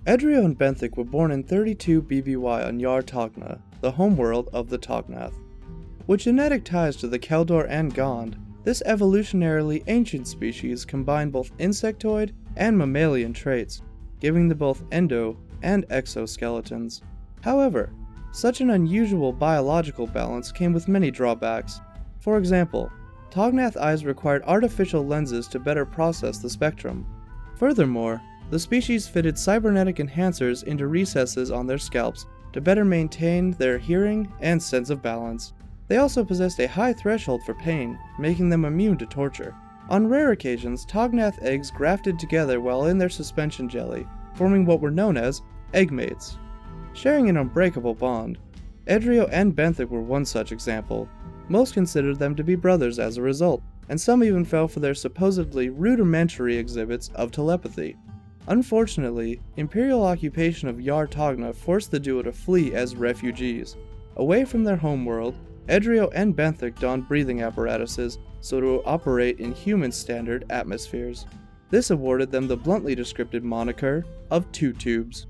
Edrio and Benthic were born in 32 BBY on Yar Togna, the homeworld of the Tognath. With genetic ties to the Keldor and Gond, this evolutionarily ancient species combined both insectoid and mammalian traits, giving them both endo and exoskeletons. However, such an unusual biological balance came with many drawbacks. For example, Tognath eyes required artificial lenses to better process the spectrum. Furthermore, the species fitted cybernetic enhancers into recesses on their scalps to better maintain their hearing and sense of balance. They also possessed a high threshold for pain, making them immune to torture. On rare occasions, Tognath eggs grafted together while in their suspension jelly, forming what were known as eggmates. Sharing an unbreakable bond, Edrio and Benthic were one such example. Most considered them to be brothers as a result, and some even fell for their supposedly rudimentary exhibits of telepathy. Unfortunately, Imperial occupation of Yar Togna forced the duo to flee as refugees. Away from their homeworld, Edrio and Benthic donned breathing apparatuses so to operate in human-standard atmospheres. This awarded them the bluntly descriptive moniker of Two Tubes.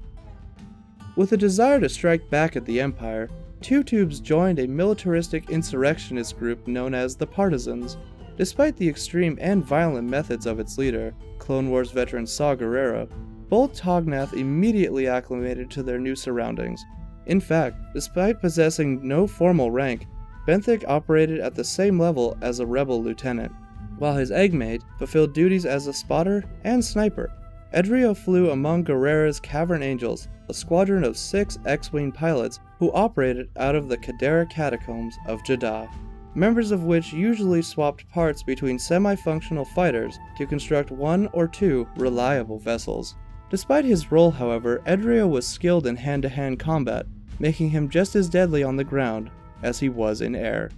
With a desire to strike back at the Empire, Two Tubes joined a militaristic insurrectionist group known as the Partisans. Despite the extreme and violent methods of its leader, Clone Wars veteran Saw Gerrera, both Tognath immediately acclimated to their new surroundings. In fact, despite possessing no formal rank, Benthic operated at the same level as a rebel lieutenant, while his eggmate fulfilled duties as a spotter and sniper. Edrio flew among Gerrera's Cavern Angels, a squadron of 6 X-Wing pilots who operated out of the Gerrera catacombs of Jeddah, members of which usually swapped parts between semi-functional fighters to construct 1 or 2 reliable vessels. Despite his role, however, Edrio was skilled in hand-to-hand combat, making him just as deadly on the ground as he was in air.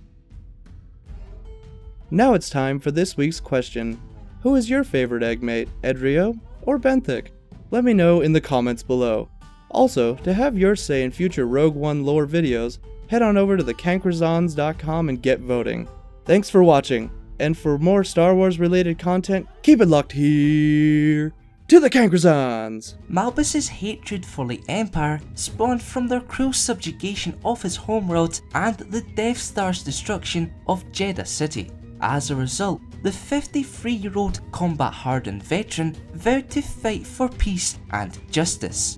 Now it's time for this week's question. Who is your favorite eggmate, Edrio or Benthic? Let me know in the comments below. Also, to have your say in future Rogue One lore videos, head on over to thecankrazans.com and get voting. Thanks for watching, and for more Star Wars related content, keep it locked here to the Cankrazans! Malbus's hatred for the Empire spawned from their cruel subjugation of his homeworld and the Death Star's destruction of Jeddah City. As a result, the 53-year-old combat-hardened veteran vowed to fight for peace and justice.